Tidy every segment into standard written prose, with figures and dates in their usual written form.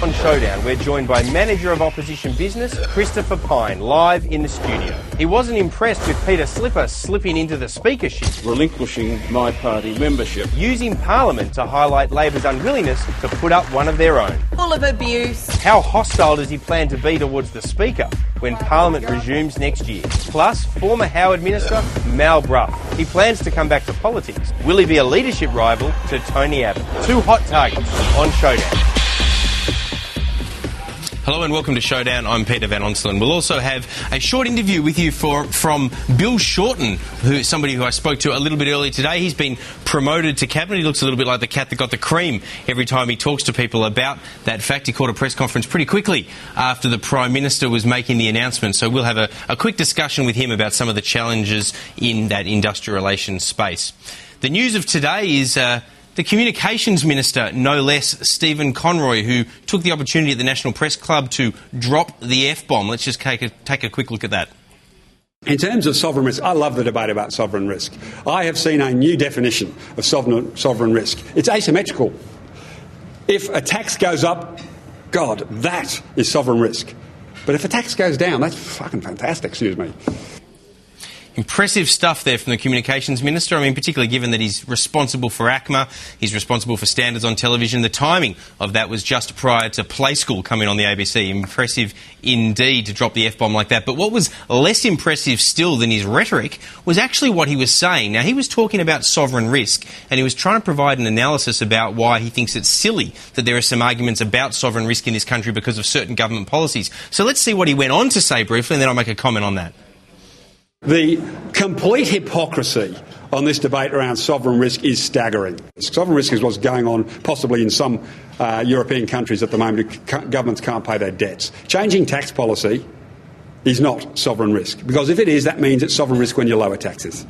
On Showdown, we're joined by Manager of Opposition Business, Christopher Pyne, live in the studio. He wasn't impressed with Peter Slipper slipping into the speakership, relinquishing my party membership, using Parliament to highlight Labor's unwillingness to put up one of their own. Full of abuse. How hostile does he plan to be towards the Speaker when Parliament resumes next year? Plus, former Howard Minister Mal Brough. He plans to come back to politics. Will he be a leadership rival to Tony Abbott? Two hot targets on Showdown. Hello and welcome to Showdown. I'm Peter van Onselen. We'll also have a short interview with you from Bill Shorten, somebody who I spoke to a little bit earlier today. He's been promoted to cabinet. He looks a little bit like the cat that got the cream every time he talks to people about that fact. He called a press conference pretty quickly after the Prime Minister was making the announcement. So we'll have a quick discussion with him about some of the challenges in that industrial relations space. The news of today is the Communications Minister, no less, Stephen Conroy, who took the opportunity at the National Press Club to drop the F-bomb. Let's just take a quick look at that. In terms of sovereign risk, I love the debate about sovereign risk. I have seen a new definition of sovereign risk. It's asymmetrical. If a tax goes up, God, that is sovereign risk. But if a tax goes down, that's fucking fantastic, excuse me. Impressive stuff there from the Communications Minister. I mean, particularly given that he's responsible for ACMA, he's responsible for standards on television. The timing of that was just prior to Play School coming on the ABC. Impressive indeed to drop the F-bomb like that. But what was less impressive still than his rhetoric was actually what he was saying. Now, he was talking about sovereign risk, and he was trying to provide an analysis about why he thinks it's silly that there are some arguments about sovereign risk in this country because of certain government policies. So let's see what he went on to say briefly, and then I'll make a comment on that. The complete hypocrisy on this debate around sovereign risk is staggering. Sovereign risk is what's going on possibly in some European countries at the moment. Governments can't pay their debts. Changing tax policy is not sovereign risk, because if it is, that means it's sovereign risk when you lower taxes.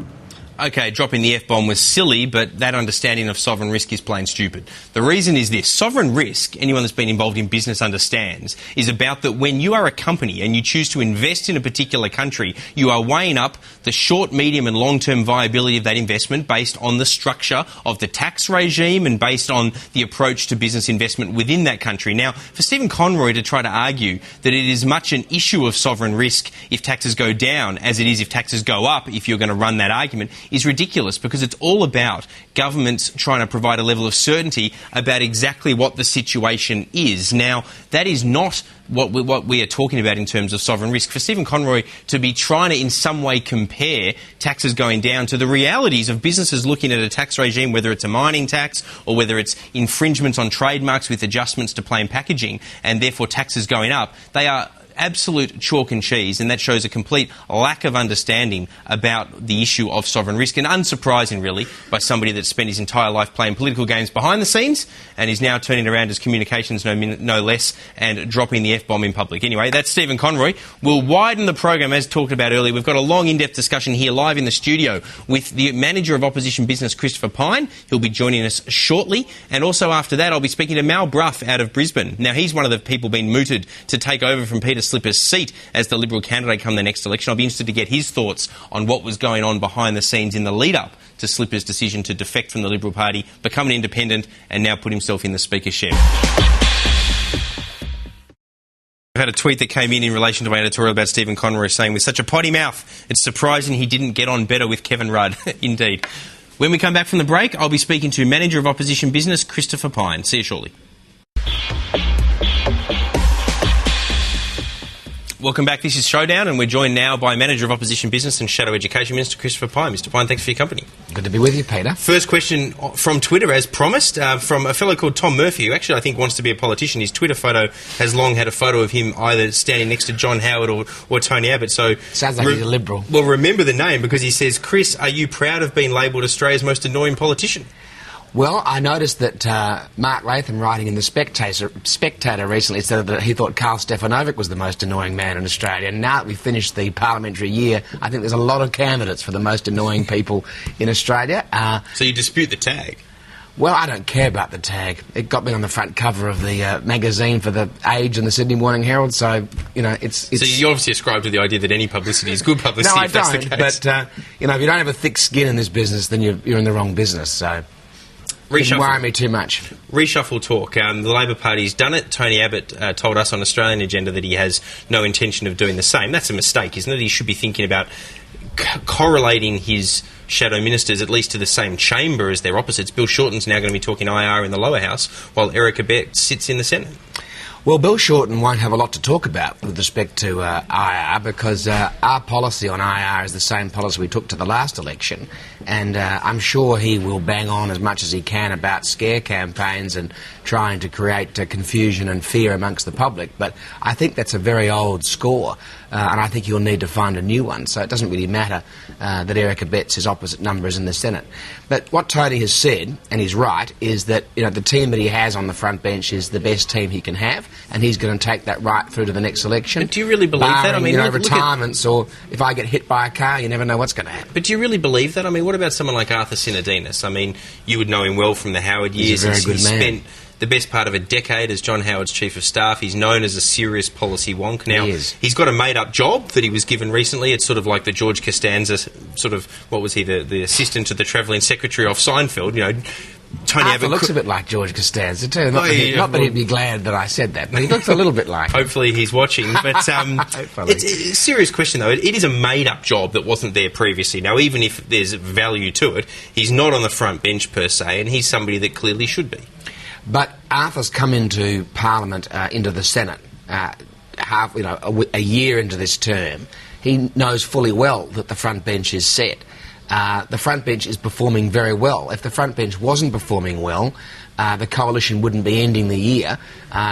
OK, dropping the F-bomb was silly, but that understanding of sovereign risk is plain stupid. The reason is this. Sovereign risk, anyone that's been involved in business understands, is about that when you are a company and you choose to invest in a particular country, you are weighing up the short, medium and long-term viability of that investment based on the structure of the tax regime and based on the approach to business investment within that country. Now, for Stephen Conroy to try to argue that it is much an issue of sovereign risk if taxes go down as it is if taxes go up, if you're going to run that argument, is ridiculous, because it's all about governments trying to provide a level of certainty about exactly what the situation is. Now, that is not what we are talking about in terms of sovereign risk. For Stephen Conroy to be trying to in some way compare taxes going down to the realities of businesses looking at a tax regime, whether it's a mining tax or whether it's infringements on trademarks with adjustments to plain packaging and therefore taxes going up, they are absolute chalk and cheese, and that shows a complete lack of understanding about the issue of sovereign risk, and unsurprising really by somebody that's spent his entire life playing political games behind the scenes and is now turning around as communications no less and dropping the F-bomb in public. Anyway, that's Stephen Conroy. We'll widen the program as talked about earlier. We've got a long in-depth discussion here live in the studio with the Manager of Opposition Business, Christopher Pyne. He'll be joining us shortly, and also after that I'll be speaking to Mal Brough out of Brisbane. Now, he's one of the people being mooted to take over from Peter Slipper's seat as the Liberal candidate come the next election. I'll be interested to get his thoughts on what was going on behind the scenes in the lead-up to Slipper's decision to defect from the Liberal Party, become an independent and now put himself in the Speaker's chair. I've had a tweet that came in relation to my editorial about Stephen Conroy saying, with such a potty mouth, it's surprising he didn't get on better with Kevin Rudd. Indeed. When we come back from the break, I'll be speaking to Manager of Opposition Business, Christopher Pyne. See you shortly. Welcome back. This is Showdown, and we're joined now by Manager of Opposition Business and Shadow Education Minister Christopher Pyne. Mr Pyne, thanks for your company. Good to be with you, Peter. First question from Twitter, as promised, from a fellow called Tom Murphy, who actually I think wants to be a politician. His Twitter photo has long had a photo of him either standing next to John Howard or Tony Abbott. So sounds like he's a Liberal. Well, remember the name, because he says, Chris, are you proud of being labelled Australia's most annoying politician? Well, I noticed that Mark Latham, writing in the Spectator recently, said that he thought Karl Stefanovic was the most annoying man in Australia. And now that we've finished the parliamentary year, I think there's a lot of candidates for the most annoying people in Australia. So you dispute the tag? Well, I don't care about the tag. It got me on the front cover of the magazine for The Age and the Sydney Morning Herald, so, you know, it's... So you obviously ascribe to the idea that any publicity is good publicity. No, I if that's don't, the case. But, you know, if you don't have a thick skin in this business, then you're in the wrong business, so... Didn't worry me too much. Reshuffle talk. The Labor Party's done it. Tony Abbott told us on Australian Agenda that he has no intention of doing the same. That's a mistake, isn't it? He should be thinking about correlating his shadow ministers at least to the same chamber as their opposites. Bill Shorten's now going to be talking IR in the lower house, while Eric Abetz sits in the Senate. Well, Bill Shorten won't have a lot to talk about with respect to IR, because our policy on IR is the same policy we took to the last election, and I'm sure he will bang on as much as he can about scare campaigns and trying to create confusion and fear amongst the public, but I think that's a very old score, and I think you'll need to find a new one, so it doesn't really matter that Eric Abetz is opposite numbers in the Senate. But what Tony has said, and he's right, is that the team that he has on the front bench is the best team he can have, and he's going to take that right through to the next election. But do you really believe that? I mean, retirements, or if I get hit by a car, you never know what's going to happen. But do you really believe that? I mean, what about someone like Arthur Sinodinos? I mean, you would know him well from the Howard years. He's a very good man. Spent the best part of a decade as John Howard's Chief of Staff. He's known as a serious policy wonk. Now, he's got a made-up job that he was given recently. It's sort of like the George Costanza sort of, what was he, the assistant to the Travelling Secretary off Seinfeld, Tony Arthur looks a bit like George Costanza too. Not that he'd be glad that I said that, but he looks a little bit like him. Hopefully he's watching. But it's a serious question, though. It is a made-up job that wasn't there previously. Now, even if there's value to it, he's not on the front bench per se, and he's somebody that clearly should be. But Arthur's come into Parliament, into the Senate, a year into this term. He knows fully well that the front bench is set. The front bench is performing very well. If the front bench wasn't performing well, the coalition wouldn't be ending the year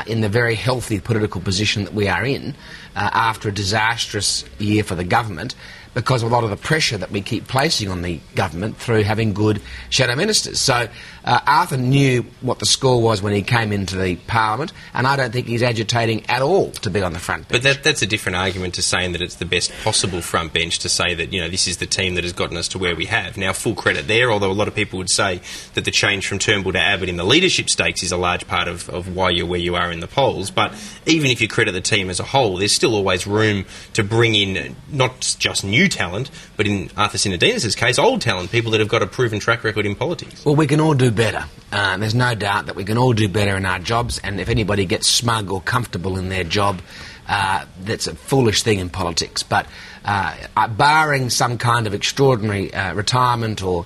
in the very healthy political position that we are in after a disastrous year for the government, because of a lot of the pressure that we keep placing on the government through having good shadow ministers. So Arthur knew what the score was when he came into the Parliament, and I don't think he's agitating at all to be on the front bench. But that's a different argument to saying that it's the best possible front bench, to say that, this is the team that has gotten us to where we have. Now, full credit there, although a lot of people would say that the change from Turnbull to Abbott in the leadership stakes is a large part of why you're where you are in the polls. But even if you credit the team as a whole, there's still always room to bring in not just new talent, but in Arthur Sinodinos' case, old talent, people that have got a proven track record in politics. Well, we can all do better. There's no doubt that we can all do better in our jobs, and if anybody gets smug or comfortable in their job, that's a foolish thing in politics. But barring some kind of extraordinary retirement or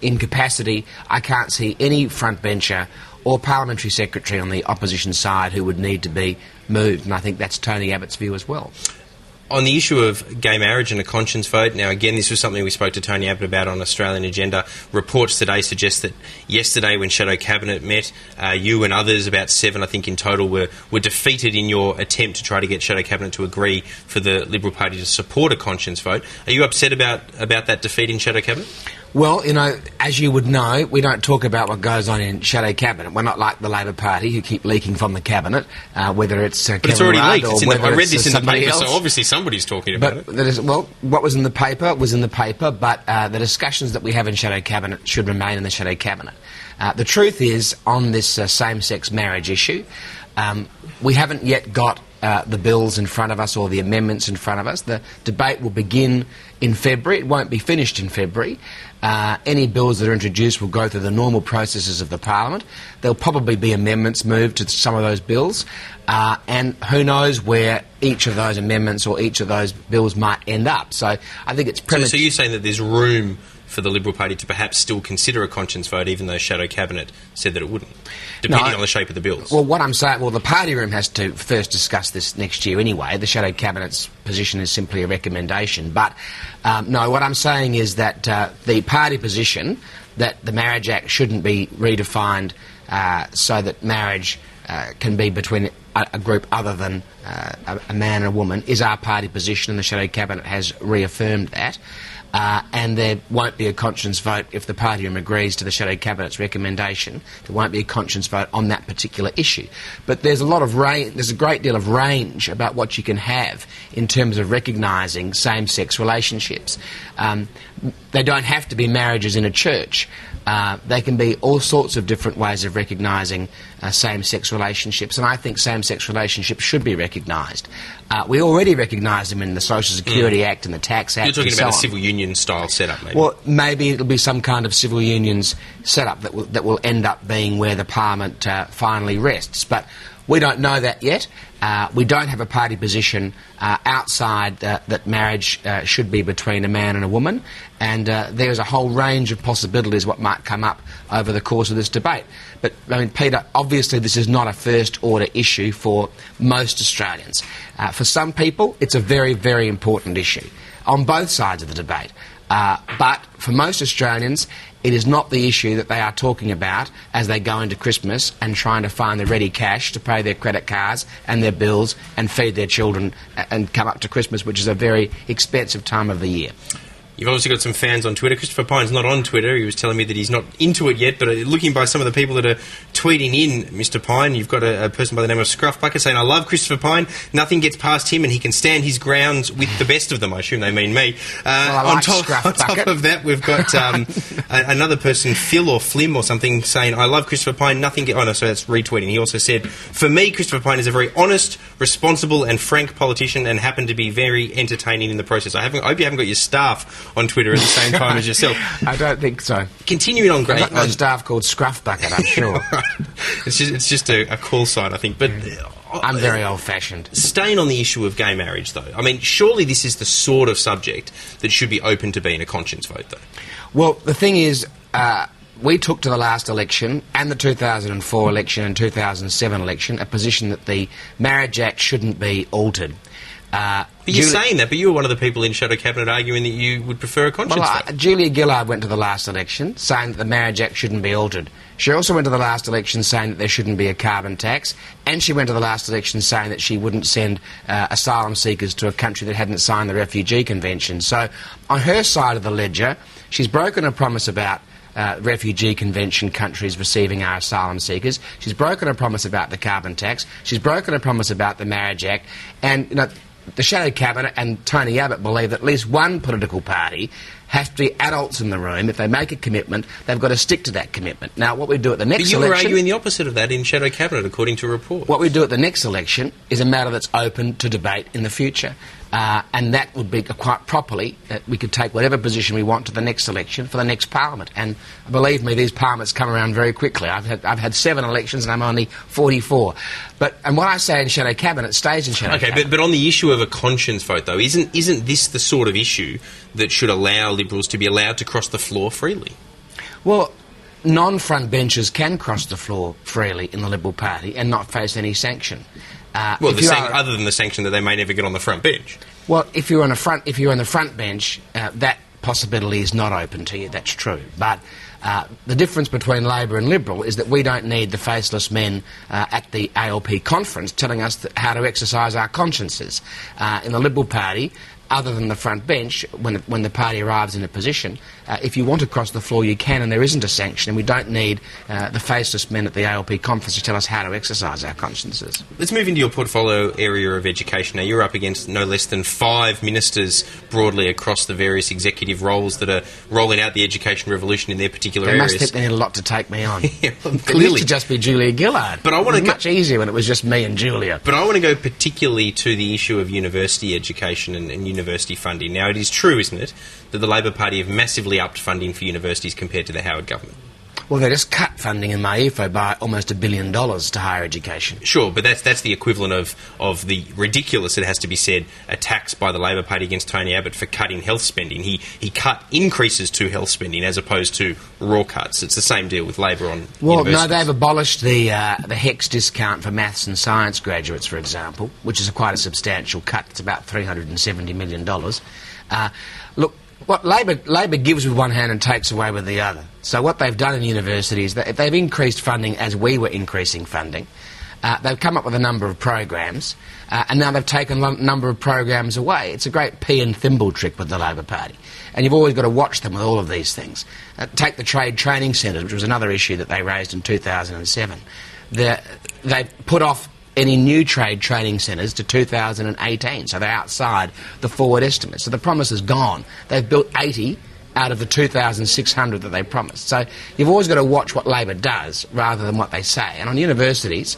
incapacity, I can't see any frontbencher or parliamentary secretary on the opposition side who would need to be moved, and I think that's Tony Abbott's view as well. On the issue of gay marriage and a conscience vote, now again, this was something we spoke to Tony Abbott about on Australian Agenda. Reports today suggest that yesterday when Shadow Cabinet met, you and others, about 7 I think in total, were defeated in your attempt to try to get Shadow Cabinet to agree for the Liberal Party to support a conscience vote. Are you upset about that defeat in Shadow Cabinet? Well, as you would know, we don't talk about what goes on in Shadow Cabinet. We're not like the Labor Party, who keep leaking from the Cabinet, whether it's But it's already leaked. I read this in the paper, else. So obviously somebody's talking about it. What was in the paper was in the paper, but the discussions that we have in Shadow Cabinet should remain in the Shadow Cabinet. The truth is, on this same-sex marriage issue, we haven't yet got the bills in front of us or the amendments in front of us. The debate will begin in February. It won't be finished in February. Any bills that are introduced will go through the normal processes of the Parliament. There'll probably be amendments moved to some of those bills, and who knows where each of those amendments or each of those bills might end up. So I think it's premature. So you're saying that there's room for the Liberal Party to perhaps still consider a conscience vote, even though Shadow Cabinet said that it wouldn't, depending on the shape of the bills? Well, what I'm saying, the party room has to first discuss this next year anyway. The Shadow Cabinet's position is simply a recommendation. But, no, what I'm saying is that the party position that the Marriage Act shouldn't be redefined so that marriage can be between a group other than a man and a woman is our party position, and the Shadow Cabinet has reaffirmed that. And there won't be a conscience vote if the party room agrees to the Shadow Cabinet's recommendation. There won't be a conscience vote on that particular issue. But there's a great deal of range about what you can have in terms of recognising same-sex relationships. They don't have to be marriages in a church. There can be all sorts of different ways of recognising same-sex relationships, and I think same-sex relationships should be recognised. We already recognise them in the Social Security Act and the Tax Act. You're talking about a civil union style setup, maybe? Well, maybe it'll be some kind of civil unions setup that will end up being where the Parliament finally rests. But we don't know that yet. We don't have a party position outside that marriage should be between a man and a woman, and there's a whole range of possibilities what might come up over the course of this debate. But, I mean, Peter, obviously this is not a first-order issue for most Australians. For some people, it's a very, very important issue on both sides of the debate. But for most Australians, it is not the issue that they are talking about as they go into Christmas and trying to find the ready cash to pay their credit cards and their bills and feed their children and come up to Christmas, which is a very expensive time of the year. You've obviously got some fans on Twitter. Christopher Pyne's not on Twitter. He was telling me that he's not into it yet, but looking by some of the people that are tweeting in Mr. Pyne, you've got a person by the name of Scruff Bucket saying, I love Christopher Pyne. Nothing gets past him and he can stand his grounds with the best of them. I assume they mean me. On top of that, we've got another person, Phil or Flim or something, saying, I love Christopher Pyne. Oh, no, so that's retweeting. He also said, for me, Christopher Pyne is a very honest, responsible and frank politician and happened to be very entertaining in the process. I hope you haven't got your staff on Twitter at the same time as yourself. I don't think so. Continuing on, great. I've got no staff called Scruff Bucket, I'm sure. Right. It's just a call sign, I think. But I'm very old-fashioned. Staying on the issue of gay marriage, though, I mean, surely this is the sort of subject that should be open to being a conscience vote, though. Well, the thing is, we took to the last election and the 2004 election and 2007 election a position that the Marriage Act shouldn't be altered. But you're saying that, but you were one of the people in Shadow Cabinet arguing that you would prefer a conscience vote. Julia Gillard went to the last election saying that the Marriage Act shouldn't be altered. She also went to the last election saying that there shouldn't be a carbon tax, and she went to the last election saying that she wouldn't send asylum seekers to a country that hadn't signed the Refugee Convention. So, on her side of the ledger, she's broken a promise about Refugee Convention countries receiving our asylum seekers. She's broken a promise about the carbon tax. She's broken a promise about the Marriage Act. And, you know, the Shadow Cabinet and Tony Abbott believe that at least one political party has to be adults in the room. If they make a commitment, they've got to stick to that commitment. Now, what we do at the next election... But you were arguing the opposite of that in Shadow Cabinet, according to a report. What we do at the next election is a matter that's open to debate in the future. And that would be quite properly, we could take whatever position we want to the next election for the next parliament. And believe me, these parliaments come around very quickly. I've had 7 elections and I'm only 44. And what I say in Shadow Cabinet stays in Shadow Cabinet. Okay, but on the issue of a conscience vote, though, isn't this the sort of issue that should allow Liberals to be allowed to cross the floor freely? Well, non-front benchers can cross the floor freely in the Liberal Party and not face any sanction. Other than the sanction that they may never get on the front bench. Well, if you're on the front bench, that possibility is not open to you. That's true. But the difference between Labor and Liberal is that we don't need the faceless men at the ALP conference telling us how to exercise our consciences. In the Liberal Party, other than the front bench, when the party arrives in a position, if you want to cross the floor, you can, and there isn't a sanction, and we don't need the faceless men at the ALP conference to tell us how to exercise our consciences. Let's move into your portfolio area of education. Now, you're up against no less than 5 ministers broadly across the various executive roles that are rolling out the education revolution in their particular areas. They must think they need a lot to take me on. Yeah, well, it used to just be Julia Gillard. But it was much easier when it was just me and Julia. But I want to go particularly to the issue of university education and university funding. Now, it is true, isn't it, that the Labor Party have massively upped funding for universities compared to the Howard government? Well, they just cut funding in MyEFO by almost $1 billion to higher education. Sure, but that's the equivalent of the ridiculous, it has to be said, attacks by the Labor Party against Tony Abbott for cutting health spending. He cut increases to health spending as opposed to raw cuts. It's the same deal with Labor on universities. No, they've abolished the HECS discount for maths and science graduates, for example, which is quite a substantial cut. It's about $370 million. Look, what Labor gives with one hand and takes away with the other. So what they've done in universities, they've increased funding as we were increasing funding. They've come up with a number of programs, and now they've taken a number of programs away. It's a great pea and thimble trick with the Labor Party. And you've always got to watch them with all of these things. Take the trade training centres, which was another issue that they raised in 2007. They put off any new trade training centres to 2018, so they're outside the forward estimate. So the promise is gone. They've built 80 out of the 2,600 that they promised. So you've always got to watch what Labor does rather than what they say. And on universities,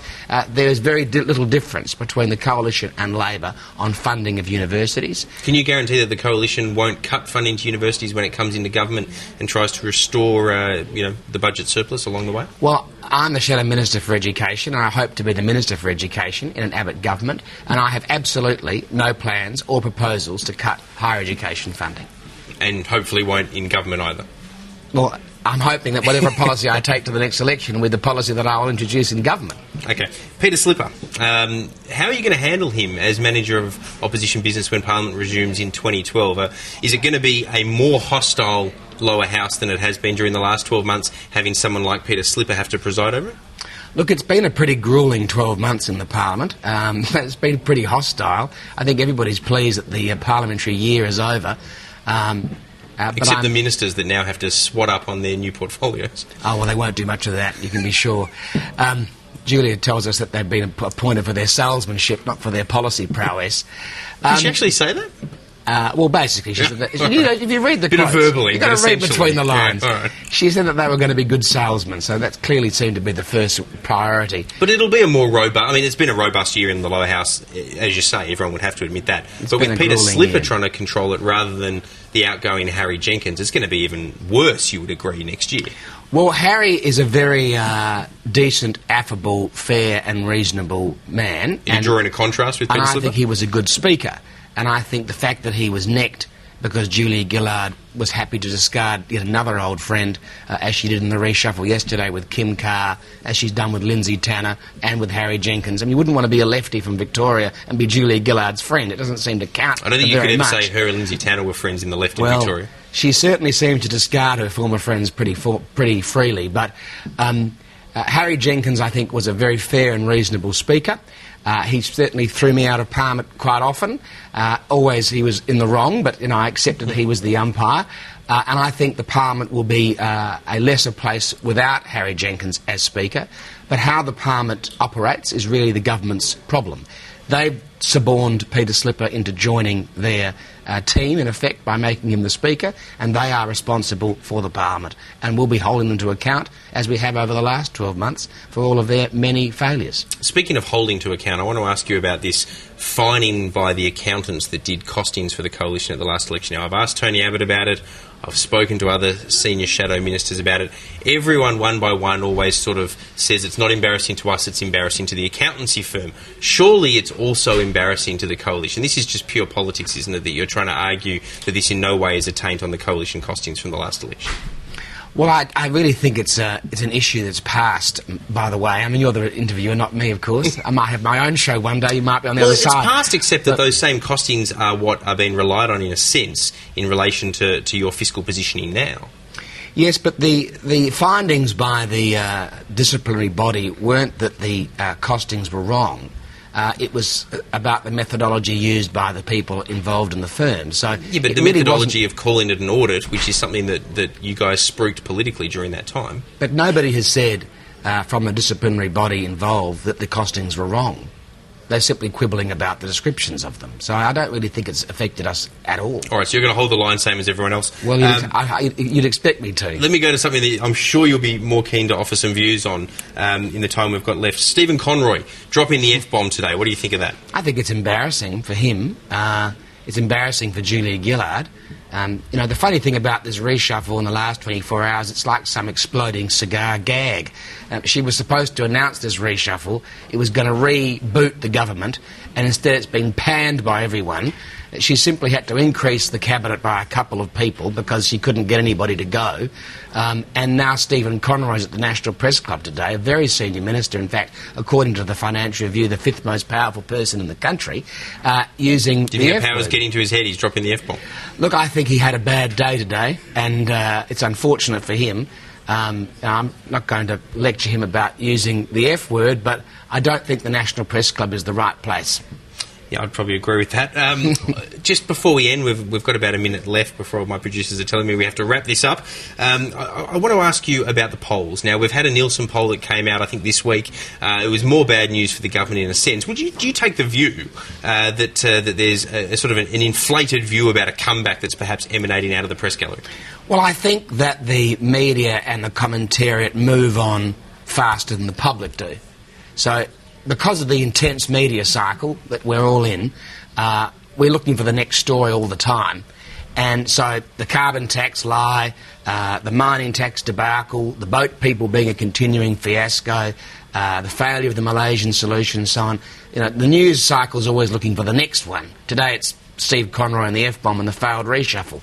there is very little difference between the Coalition and Labor on funding of universities. Can you guarantee that the Coalition won't cut funding to universities when it comes into government and tries to restore, the budget surplus along the way? Well, I'm the Shadow Minister for Education, and I hope to be the Minister for Education in an Abbott government, and I have absolutely no plans or proposals to cut higher education funding. And hopefully won't in government either. Well, I'm hoping that whatever policy I take to the next election will be the policy that I will introduce in government. Okay. Peter Slipper, how are you going to handle him as Manager of Opposition Business when Parliament resumes in 2012? Is it going to be a more hostile lower house than it has been during the last 12 months, having someone like Peter Slipper have to preside over it? Look, it's been a pretty gruelling 12 months in the Parliament. It's been pretty hostile. I think everybody's pleased that the parliamentary year is over. Except the ministers that now have to swat up on their new portfolios. Oh, well, they won't do much of that, you can be sure. Julia tells us that they've been appointed for their salesmanship, not for their policy prowess. Did she actually say that? Well, basically, she said that, if you read the bit quotes, of verbally, you've got to read between the lines. Yeah, all right. She said that they were going to be good salesmen, so that clearly seemed to be the first priority. But it'll be a more robust... I mean, it's been a robust year in the lower house, as you say, everyone would have to admit that. But with Peter Slipper trying to control it rather than the outgoing Harry Jenkins, it's going to be even worse, you would agree, next year. Well, Harry is a very decent, affable, fair and reasonable man. You're drawing a contrast with Peter Slipper? And I think he was a good speaker. And I think the fact that he was necked because Julia Gillard was happy to discard yet another old friend, as she did in the reshuffle yesterday with Kim Carr, as she's done with Lindsay Tanner and with Harry Jenkins. I mean, you wouldn't want to be a lefty from Victoria and be Julia Gillard's friend. It doesn't seem to count. I don't think you could ever much. say her and Lindsay Tanner were friends in the left in Victoria. She certainly seemed to discard her former friends pretty freely, but Harry Jenkins, I think, was a very fair and reasonable speaker. He certainly threw me out of Parliament quite often. Always he was in the wrong, but I accepted that he was the umpire. And I think the Parliament will be a lesser place without Harry Jenkins as Speaker. But how the Parliament operates is really the government's problem. They've suborned Peter Slipper into joining their team, in effect, by making him the Speaker, and they are responsible for the Parliament. And we'll be holding them to account, as we have over the last 12 months, for all of their many failures. Speaking of holding to account, I want to ask you about this fining by the accountants that did costings for the Coalition at the last election. Now, I've asked Tony Abbott about it. I've spoken to other senior shadow ministers about it. Everyone, one by one, always sort of says it's not embarrassing to us, it's embarrassing to the accountancy firm. Surely it's also embarrassing to the Coalition. This is just pure politics, isn't it, that you're trying to argue that this in no way is a taint on the Coalition costings from the last election? Well, I really think it's an issue that's passed, by the way. I mean, you're the interviewer, not me, of course. I might have my own show one day. You might be on the other side. Well, it's passed, except that those same costings are what are being relied on, in a sense, in relation to your fiscal positioning now. Yes, but the findings by the disciplinary body weren't that the costings were wrong. It was about the methodology used by the people involved in the firm. So yeah, but the methodology of calling it an audit, which is something that you guys spruiked politically during that time. But nobody has said from the disciplinary body involved that the costings were wrong. They're simply quibbling about the descriptions of them. So I don't really think it's affected us at all. All right, so you're going to hold the line same as everyone else? Well, you'd expect me to. Let me go to something that I'm sure you'll be more keen to offer some views on in the time we've got left. Stephen Conroy dropping the F-bomb today. What do you think of that? I think it's embarrassing for him. It's embarrassing for Julia Gillard. The funny thing about this reshuffle in the last 24 hours, it's like some exploding cigar gag. She was supposed to announce this reshuffle. It was going to reboot the government, and instead it's been panned by everyone. She simply had to increase the cabinet by a couple of people because she couldn't get anybody to go. And now Stephen Conroy's at the National Press Club today, a very senior minister, in fact, according to the Financial Review, the fifth most powerful person in the country, using the F-word. Do you think the power's getting to his head? He's dropping the F-bomb. Look, I think he had a bad day today, and it's unfortunate for him. I'm not going to lecture him about using the F-word, but I don't think the National Press Club is the right place. Yeah, I'd probably agree with that. Just before we end, we've got about a minute left before my producers are telling me we have to wrap this up. I want to ask you about the polls. Now, we've had a Nielsen poll that came out, I think, this week. It was more bad news for the government in a sense. Do you take the view that there's a sort of an inflated view about a comeback that's perhaps emanating out of the press gallery? Well, I think that the media and the commentariat move on faster than the public do. So, because of the intense media cycle that we're all in, we're looking for the next story all the time. And so the carbon tax lie, the mining tax debacle, the boat people being a continuing fiasco, the failure of the Malaysian solution and so on. The news cycle is always looking for the next one. Today it's Steve Conroy and the F-bomb and the failed reshuffle.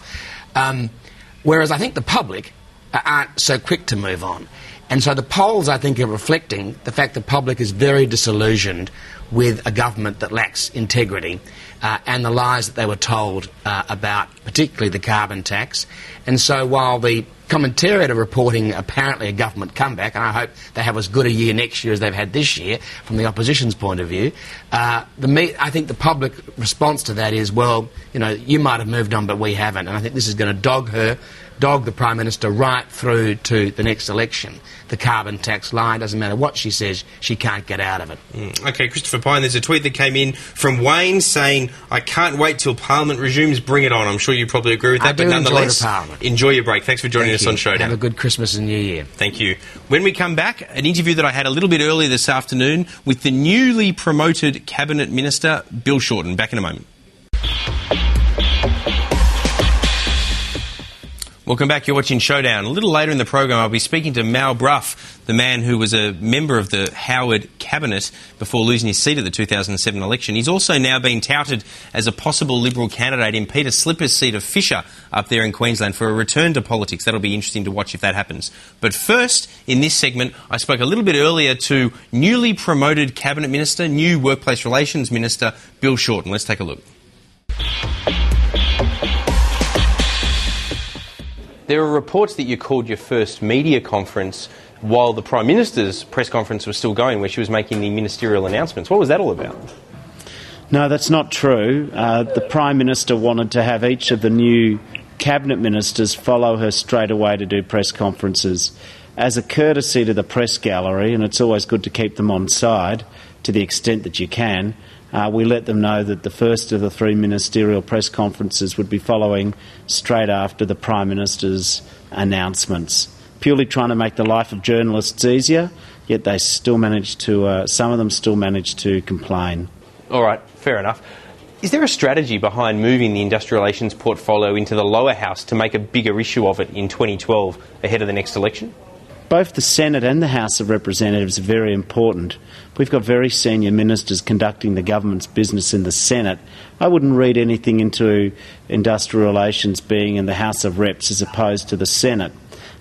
Whereas I think the public aren't so quick to move on. And so the polls, I think, are reflecting the fact the public is very disillusioned with a government that lacks integrity and the lies that they were told about particularly the carbon tax. And so while the commentariat are reporting apparently a government comeback, and I hope they have as good a year next year as they've had this year from the opposition's point of view, I think the public response to that is, well, you might have moved on but we haven't. And I think this is going to dog the Prime Minister right through to the next election. The carbon tax line, doesn't matter what she says, she can't get out of it. OK, Christopher Pyne, there's a tweet that came in from Wayne saying, I can't wait till Parliament resumes, bring it on. I'm sure you probably agree with that, but nonetheless, enjoy your break. Thanks for joining us on Showdown. Have a good Christmas and New Year. Thank you. When we come back, an interview that I had a little bit earlier this afternoon with the newly promoted Cabinet Minister, Bill Shorten. Back in a moment. Welcome back. You're watching Showdown. A little later in the program, I'll be speaking to Mal Brough, the man who was a member of the Howard cabinet before losing his seat at the 2007 election. He's also now been touted as a possible Liberal candidate in Peter Slipper's seat of Fisher up there in Queensland for a return to politics. That'll be interesting to watch if that happens. But first, in this segment, I spoke a little bit earlier to newly promoted Cabinet Minister, new Workplace Relations Minister, Bill Shorten. Let's take a look. There are reports that you called your first media conference while the Prime Minister's press conference was still going, where she was making the ministerial announcements. What was that all about? No, that's not true. The Prime Minister wanted to have each of the new Cabinet Ministers follow her straight away to do press conferences. As a courtesy to the press gallery, and it's always good to keep them on side to the extent that you can, we let them know that the first of the three ministerial press conferences would be following straight after the Prime Minister's announcements, purely trying to make the life of journalists easier, yet they still managed to, some of them still managed to complain. All right, fair enough. Is there a strategy behind moving the industrial relations portfolio into the lower house to make a bigger issue of it in 2012 ahead of the next election? Both the Senate and the House of Representatives are very important. We've got very senior ministers conducting the government's business in the Senate. I wouldn't read anything into industrial relations being in the House of Reps as opposed to the Senate.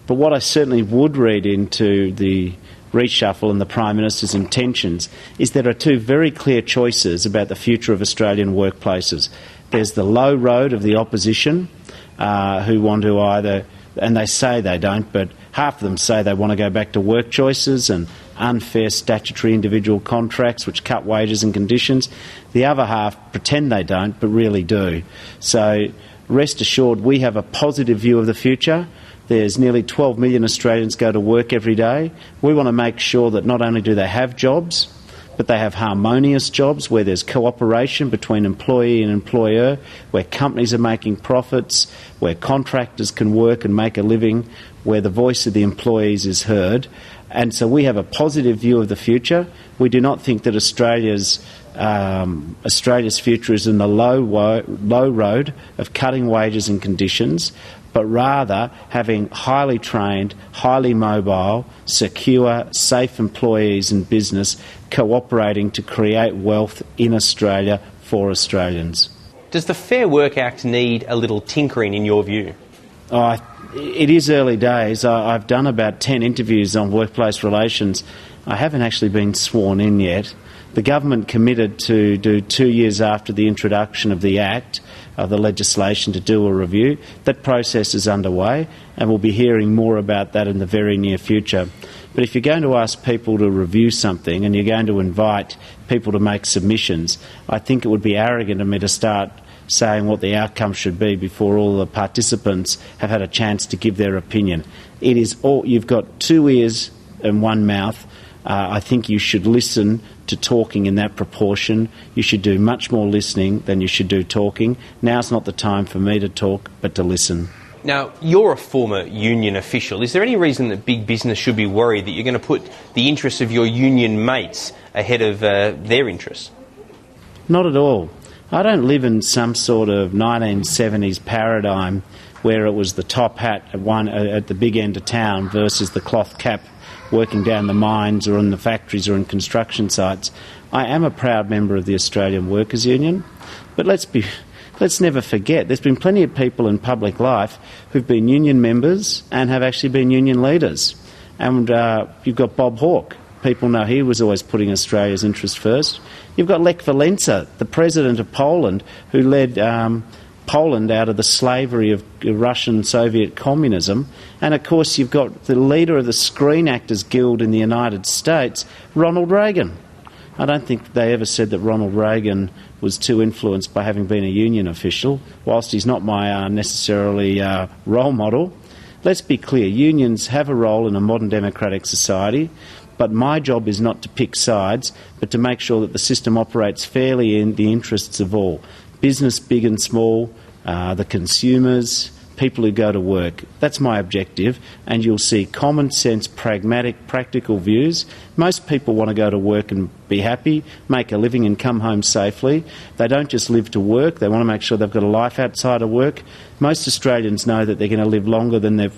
But what I certainly would read into the reshuffle and the Prime Minister's intentions is there are two very clear choices about the future of Australian workplaces. There's the low road of the opposition who want to either, and they say they don't, but half of them say they want to go back to work choices and unfair statutory individual contracts which cut wages and conditions. The other half pretend they don't but really do. So rest assured we have a positive view of the future. There's nearly 12 million Australians go to work every day. We want to make sure that not only do they have jobs, but they have harmonious jobs where there's cooperation between employee and employer, where companies are making profits, where contractors can work and make a living, where the voice of the employees is heard. And so we have a positive view of the future. We do not think that Australia's future is in the low road of cutting wages and conditions, but rather having highly trained, highly mobile, secure, safe employees and business cooperating to create wealth in Australia for Australians. Does the Fair Work Act need a little tinkering in your view? It is early days. I've done about 10 interviews on workplace relations. I haven't actually been sworn in yet. The government committed to do 2 years after the introduction of the Act, the legislation, to do a review. That process is underway and we'll be hearing more about that in the very near future. But if you're going to ask people to review something and you're going to invite people to make submissions, I think it would be arrogant of me to start saying what the outcome should be before all the participants have had a chance to give their opinion. It is all, you've got two ears and one mouth. I think you should listen to talking in that proportion. You should do much more listening than you should do talking. Now's not the time for me to talk, but to listen. Now, you're a former union official. Is there any reason that big business should be worried that you're going to put the interests of your union mates ahead of their interests? Not at all. I don't live in some sort of 1970s paradigm where it was the top hat at the big end of town versus the cloth cap working down the mines or in the factories or in construction sites. I am a proud member of the Australian Workers' Union, but let's never forget there's been plenty of people in public life who've been union members and have actually been union leaders. And you've got Bob Hawke. People know he was always putting Australia's interest first. You've got Lech Walesa, the president of Poland, who led Poland out of the slavery of Russian Soviet communism. And of course you've got the leader of the Screen Actors Guild in the United States, Ronald Reagan. I don't think they ever said that Ronald Reagan was too influenced by having been a union official, whilst he's not my necessarily role model. Let's be clear, unions have a role in a modern democratic society, but my job is not to pick sides, but to make sure that the system operates fairly in the interests of all. Business, big and small, the consumers, people who go to work. That's my objective, and you'll see common sense, pragmatic, practical views. Most people want to go to work and be happy, make a living and come home safely. They don't just live to work, they want to make sure they've got a life outside of work. Most Australians know that they're going to live longer than their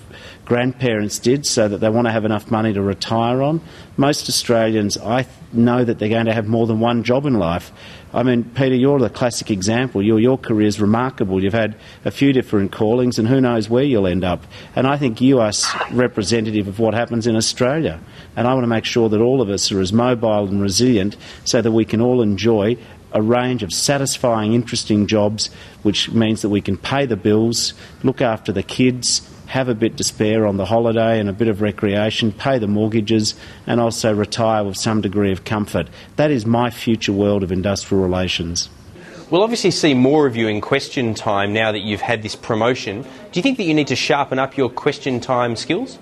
grandparents did, so that they want to have enough money to retire on. Most Australians, I know that they're going to have more than one job in life. I mean, Peter, you're the classic example. Your career's remarkable. You've had a few different callings, and who knows where you'll end up. And I think you are representative of what happens in Australia. And I want to make sure that all of us are as mobile and resilient so that we can all enjoy a range of satisfying, interesting jobs, which means that we can pay the bills, look after the kids, have a bit to spare on the holiday and a bit of recreation, pay the mortgages, and also retire with some degree of comfort. That is my future world of industrial relations. We'll obviously see more of you in question time now that you've had this promotion. Do you think that you need to sharpen up your question time skills?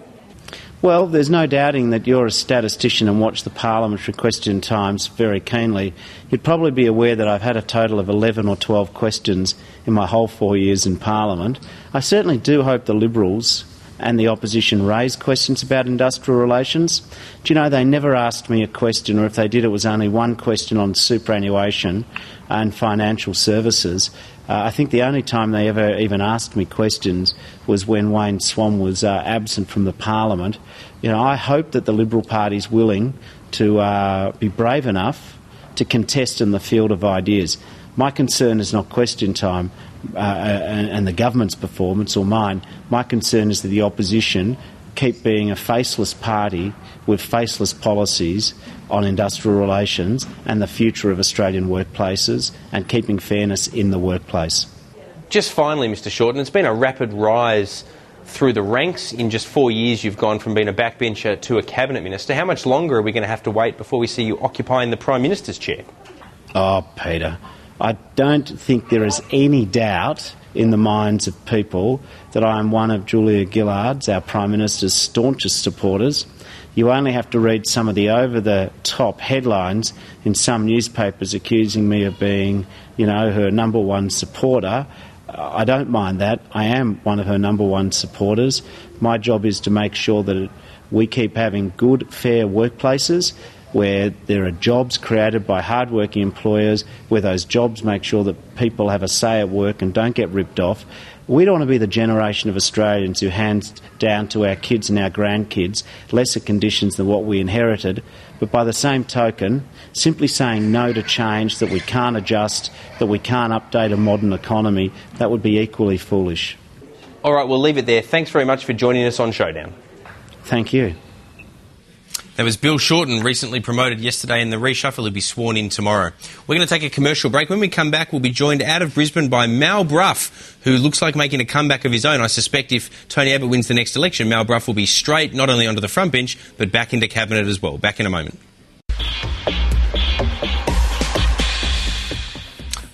Well, there's no doubting that you're a statistician and watch the parliamentary question times very keenly. You'd probably be aware that I've had a total of 11 or 12 questions in my whole 4 years in Parliament. I certainly do hope the Liberals and the opposition raise questions about industrial relations. Do you know, they never asked me a question, or if they did, it was only one question on superannuation and financial services. I think the only time they ever even asked me questions was when Wayne Swan was absent from the Parliament. You know, I hope that the Liberal Party's willing to be brave enough to contest in the field of ideas. My concern is not question time and the government's performance or mine. My concern is that the opposition keep being a faceless party with faceless policies on industrial relations and the future of Australian workplaces and keeping fairness in the workplace. Just finally, Mr Shorten, it's been a rapid rise through the ranks. In just 4 years you've gone from being a backbencher to a cabinet minister. How much longer are we going to have to wait before we see you occupying the Prime Minister's chair? Oh, Peter, I don't think there is any doubt in the minds of people that I am one of Julia Gillard's, our Prime Minister's, staunchest supporters. You only have to read some of the over-the-top headlines in some newspapers accusing me of being, you know, her number one supporter. I don't mind that. I am one of her number one supporters. My job is to make sure that we keep having good, fair workplaces where there are jobs created by hard-working employers, where those jobs make sure that people have a say at work and don't get ripped off. We don't want to be the generation of Australians who hands down to our kids and our grandkids lesser conditions than what we inherited. But by the same token, simply saying no to change, that we can't adjust, that we can't update a modern economy, that would be equally foolish. All right, we'll leave it there. Thanks very much for joining us on Showdown. Thank you. That was Bill Shorten, recently promoted yesterday in the reshuffle. He'll be sworn in tomorrow. We're going to take a commercial break. When we come back, we'll be joined out of Brisbane by Mal Brough, who looks like making a comeback of his own. I suspect if Tony Abbott wins the next election, Mal Brough will be straight, not only onto the front bench, but back into cabinet as well. Back in a moment.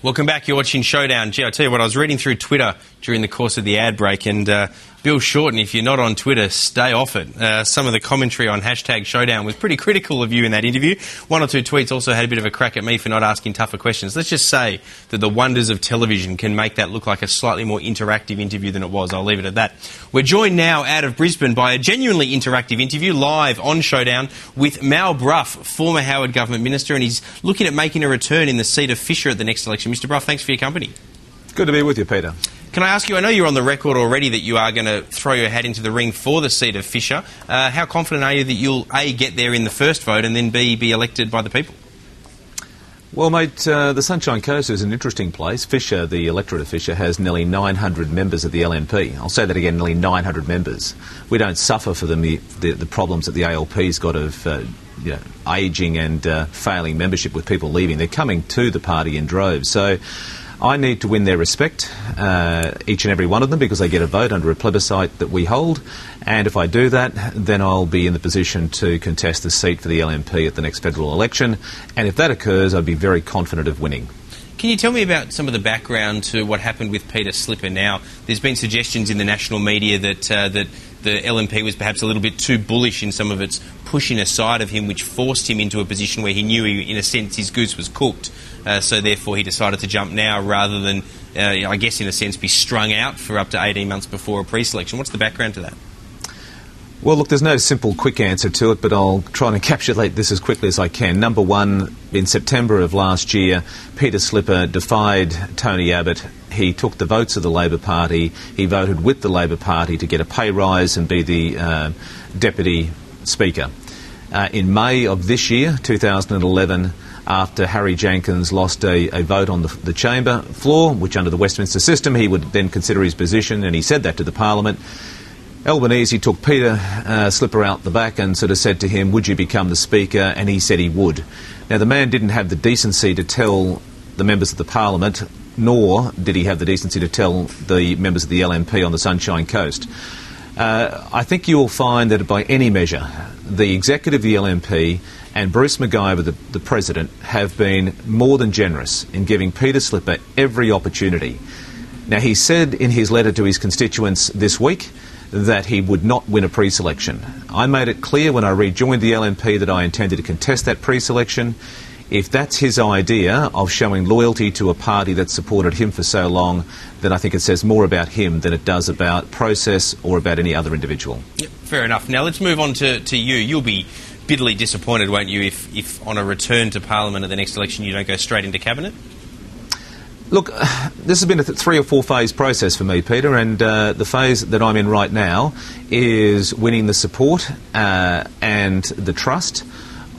Welcome back. You're watching Showdown. Gee, I tell you what, I was reading through Twitter during the course of the ad break, and Bill Shorten, if you're not on Twitter, stay off it. Some of the commentary on #Showdown was pretty critical of you in that interview. One or two tweets also had a bit of a crack at me for not asking tougher questions. Let's just say that the wonders of television can make that look like a slightly more interactive interview than it was. I'll leave it at that. We're joined now out of Brisbane by a genuinely interactive interview live on Showdown with Mal Brough, former Howard Government Minister, and he's looking at making a return in the seat of Fisher at the next election. Mr Brough, thanks for your company. Good to be with you, Peter. Can I ask you, I know you're on the record already that you are going to throw your hat into the ring for the seat of Fisher. How confident are you that you'll, A, get there in the first vote and then, B, be elected by the people? Well, mate, the Sunshine Coast is an interesting place. Fisher, the electorate of Fisher, has nearly 900 members of the LNP. I'll say that again, nearly 900 members. We don't suffer for the problems that the ALP's got of ageing and failing membership with people leaving. They're coming to the party in droves. So I need to win their respect, each and every one of them, because they get a vote under a plebiscite that we hold. And if I do that, then I'll be in the position to contest the seat for the LNP at the next federal election. And if that occurs, I'd be very confident of winning. Can you tell me about some of the background to what happened with Peter Slipper now? There's been suggestions in the national media that the LNP was perhaps a little bit too bullish in some of its pushing aside of him, which forced him into a position where he knew, in a sense, his goose was cooked. So therefore he decided to jump now rather than, I guess in a sense, be strung out for up to 18 months before a pre-selection. What's the background to that? Well, look, there's no simple, quick answer to it, but I'll try and encapsulate this as quickly as I can. Number one, in September of last year, Peter Slipper defied Tony Abbott. He took the votes of the Labor Party. He voted with the Labor Party to get a pay rise and be the Deputy Speaker. In May of this year, 2011, after Harry Jenkins lost a vote on the chamber floor, which under the Westminster system he would then consider his position, and he said that to the Parliament, Albanese took Peter Slipper out the back and sort of said to him, would you become the Speaker? And he said he would. Now, the man didn't have the decency to tell the members of the Parliament, nor did he have the decency to tell the members of the LNP on the Sunshine Coast. I think you'll find that by any measure, the executive of the LNP and Bruce McGyver, the President, have been more than generous in giving Peter Slipper every opportunity. Now, he said in his letter to his constituents this week that he would not win a pre-selection. I made it clear when I rejoined the LNP that I intended to contest that pre-selection. If that's his idea of showing loyalty to a party that supported him for so long, then I think it says more about him than it does about process or about any other individual. Yep, fair enough. Now let's move on to you. You'll be bitterly disappointed, won't you, if on a return to Parliament at the next election you don't go straight into Cabinet? Look, this has been a 3 or 4 phase process for me, Peter, and the phase that I'm in right now is winning the support and the trust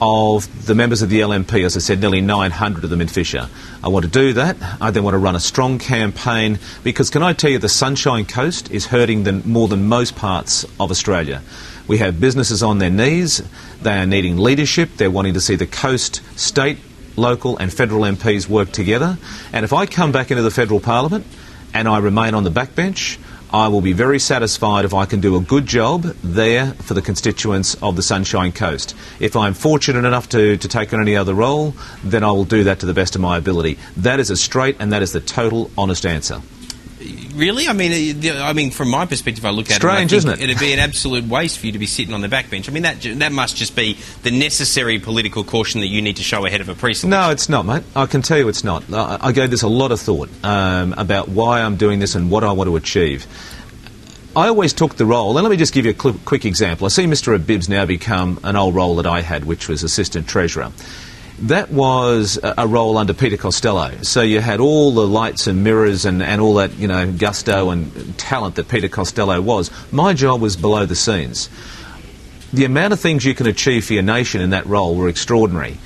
of the members of the LNP. As I said, nearly 900 of them in Fisher. I want to do that. I then want to run a strong campaign because, can I tell you, the Sunshine Coast is hurting more than most parts of Australia. We have businesses on their knees. They are needing leadership. They're wanting to see the coast, state, local and federal MPs work together. And if I come back into the federal parliament and I remain on the backbench, I will be very satisfied if I can do a good job there for the constituents of the Sunshine Coast. If I'm fortunate enough to take on any other role, then I will do that to the best of my ability. That is a straight and that is the total honest answer. Really? I mean, from my perspective, I look at strange, it, isn't it? It'd be an absolute waste for you to be sitting on the backbench. I mean, that must just be the necessary political caution that you need to show ahead of a pre-selection. No, it's not, mate. I can tell you it's not. I gave this a lot of thought about why I'm doing this and what I want to achieve. I always took the role, and let me just give you a quick example. I see Mr Abib's now become an old role that I had, which was Assistant Treasurer. That was a role under Peter Costello. So you had all the lights and mirrors and all that, gusto and talent that Peter Costello was. My job was below the scenes. The amount of things you can achieve for your nation in that role were extraordinary.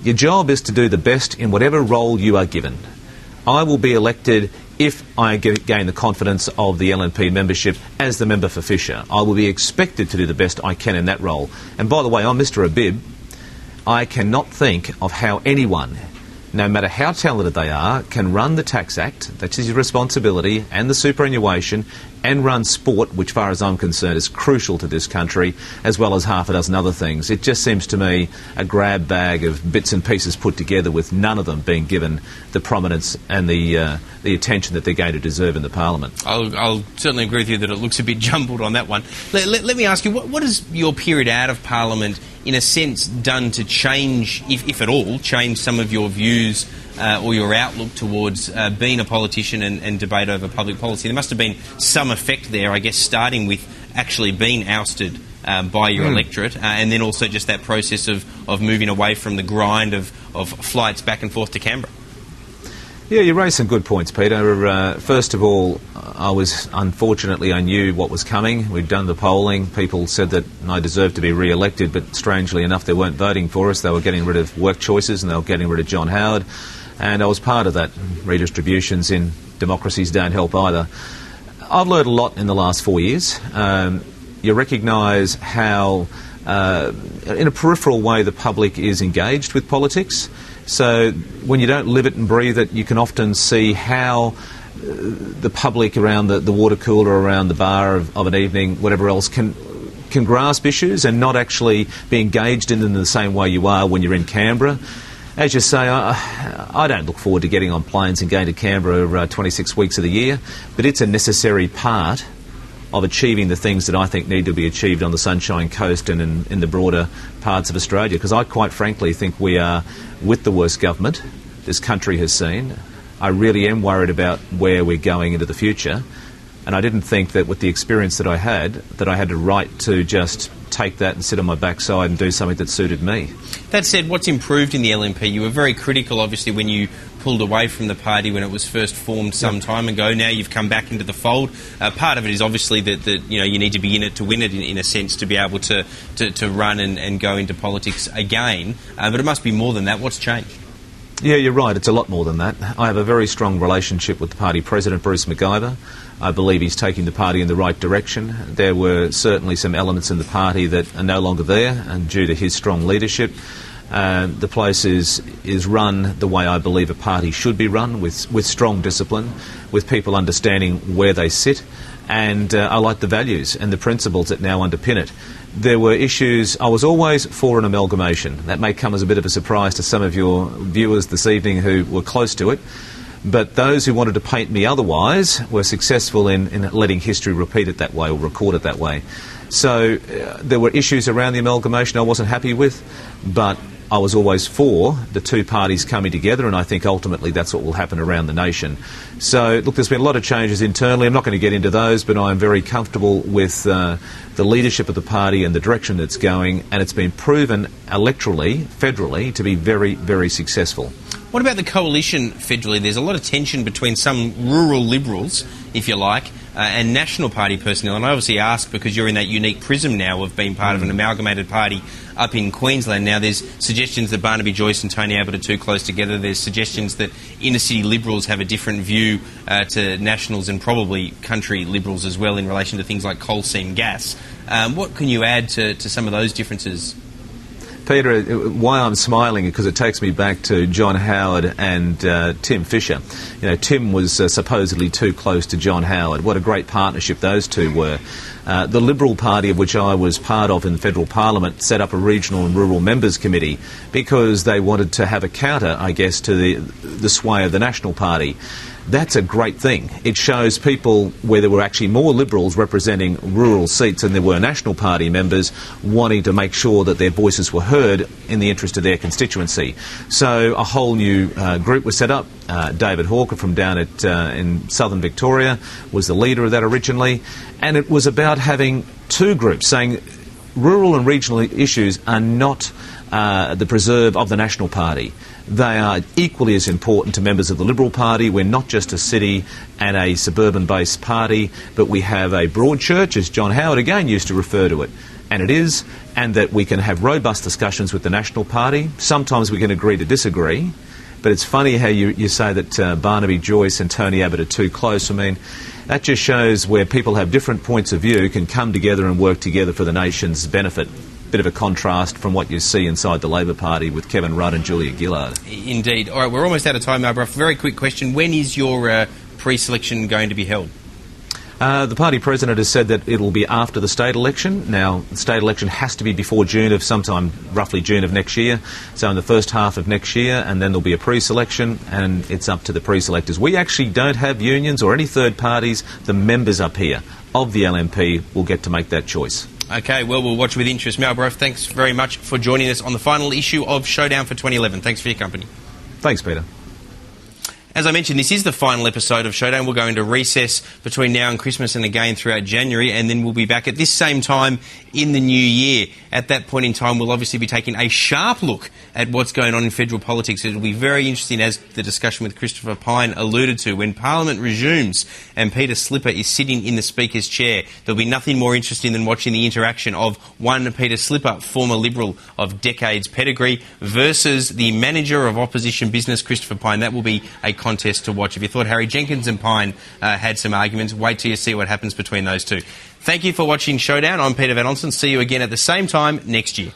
Your job is to do the best in whatever role you are given. I will be elected if I gain the confidence of the LNP membership as the member for Fisher. I will be expected to do the best I can in that role. And by the way, I'm Mr. Abib. I cannot think of how anyone, no matter how talented they are, can run the Tax Act, that's his responsibility, and the superannuation, and run sport, which, far as I'm concerned, is crucial to this country, as well as half a dozen other things. It just seems to me a grab bag of bits and pieces put together, with none of them being given the prominence and the attention that they're going to deserve in the Parliament. I'll certainly agree with you that it looks a bit jumbled on that one. Let me ask you, what has your period out of Parliament, in a sense, done to change, if at all, change some of your views or your outlook towards being a politician and debate over public policy? There must have been some effect there, I guess, starting with actually being ousted by your electorate, and then also just that process of moving away from the grind of flights back and forth to Canberra. Yeah, you raised some good points, Peter. First of all, I knew what was coming. We'd done the polling. People said that I deserved to be re-elected, but strangely enough, they weren't voting for us. They were getting rid of work choices and they were getting rid of John Howard. And I was part of that. Redistributions in democracies don't help either. I've learned a lot in the last 4 years. You recognise how, in a peripheral way, the public is engaged with politics. So when you don't live it and breathe it, you can often see how the public around the water cooler, around the bar of an evening, whatever else, can grasp issues and not actually be engaged in them in the same way you are when you're in Canberra. As you say, I don't look forward to getting on planes and going to Canberra 26 weeks of the year, but it's a necessary part of achieving the things that I think need to be achieved on the Sunshine Coast and in the broader parts of Australia, because I quite frankly think we are with the worst government this country has seen. I really am worried about where we're going into the future, and I didn't think that with the experience that I had a right to just take that and sit on my backside and do something that suited me. That said, what's improved in the LNP? You were very critical, obviously, when you pulled away from the party when it was first formed some time ago. Now you've come back into the fold. Part of it is obviously that you need to be in it to win it, in a sense, to be able to run and go into politics again. But it must be more than that. What's changed? Yeah, you're right. It's a lot more than that. I have a very strong relationship with the party president, Bruce McIver. I believe he's taking the party in the right direction. There were certainly some elements in the party that are no longer there, and due to his strong leadership, the place is run the way I believe a party should be run, with strong discipline, with people understanding where they sit, and I like the values and the principles that now underpin it. There were issues. I was always for an amalgamation. That may come as a bit of a surprise to some of your viewers this evening who were close to it, but those who wanted to paint me otherwise were successful in letting history repeat it that way or record it that way. So there were issues around the amalgamation I wasn't happy with, but I was always for the two parties coming together, and I think ultimately that's what will happen around the nation. So, look, there's been a lot of changes internally. I'm not going to get into those, but I'm very comfortable with the leadership of the party and the direction it's going, and it's been proven electorally, federally, to be very, very successful. What about the coalition federally? There's a lot of tension between some rural Liberals, if you like, and National Party personnel. And I obviously ask because you're in that unique prism now of being part of an amalgamated party up in Queensland. Now, there's suggestions that Barnaby Joyce and Tony Abbott are too close together. There's suggestions that inner-city Liberals have a different view to Nationals and probably country Liberals as well in relation to things like coal seam gas. What can you add to some of those differences? Peter, why I'm smiling is because it takes me back to John Howard and Tim Fisher. You know, Tim was supposedly too close to John Howard. What a great partnership those two were. The Liberal Party, of which I was part of in the federal parliament, set up a regional and rural members committee because they wanted to have a counter, I guess, to the sway of the National Party. That's a great thing. It shows people where there were actually more Liberals representing rural seats than there were National Party members wanting to make sure that their voices were heard in the interest of their constituency. So a whole new group was set up. David Hawker from down in southern Victoria was the leader of that originally, and it was about having two groups saying rural and regional issues are not the preserve of the National Party. They are equally as important to members of the Liberal Party. We're not just a city and a suburban-based party, but we have a broad church, as John Howard again used to refer to it, and it is, and that we can have robust discussions with the National Party. Sometimes we can agree to disagree, But it's funny how you say that Barnaby Joyce and Tony Abbott are too close. I mean, that just shows where people have different points of view can come together and work together for the nation's benefit. Bit of a contrast from what you see inside the Labor Party with Kevin Rudd and Julia Gillard. Indeed. All right, we're almost out of time, Mal Brough. Very quick question. When is your pre-selection going to be held? The party president has said that it'll be after the state election. Now, the state election has to be before June of sometime, roughly June of next year. So in the first half of next year, and then there'll be a pre-selection, and it's up to the pre-selectors. We actually don't have unions or any third parties. The members up here of the LNP will get to make that choice. OK, well, we'll watch with interest. Mal Brough, thanks very much for joining us on the final issue of Showdown for 2011. Thanks for your company. Thanks, Peter. As I mentioned, this is the final episode of Showdown. We'll go into recess between now and Christmas and again throughout January, and then we'll be back at this same time in the new year. At that point in time, we'll obviously be taking a sharp look at what's going on in federal politics. It'll be very interesting, as the discussion with Christopher Pyne alluded to. When Parliament resumes and Peter Slipper is sitting in the Speaker's chair, there'll be nothing more interesting than watching the interaction of one Peter Slipper, former Liberal of decades pedigree, versus the manager of opposition business, Christopher Pyne. That will be a contest to watch. If you thought Harry Jenkins and Pyne had some arguments, wait till you see what happens between those two. Thank you for watching Showdown. I'm Peter van Onselen. See you again at the same time next year.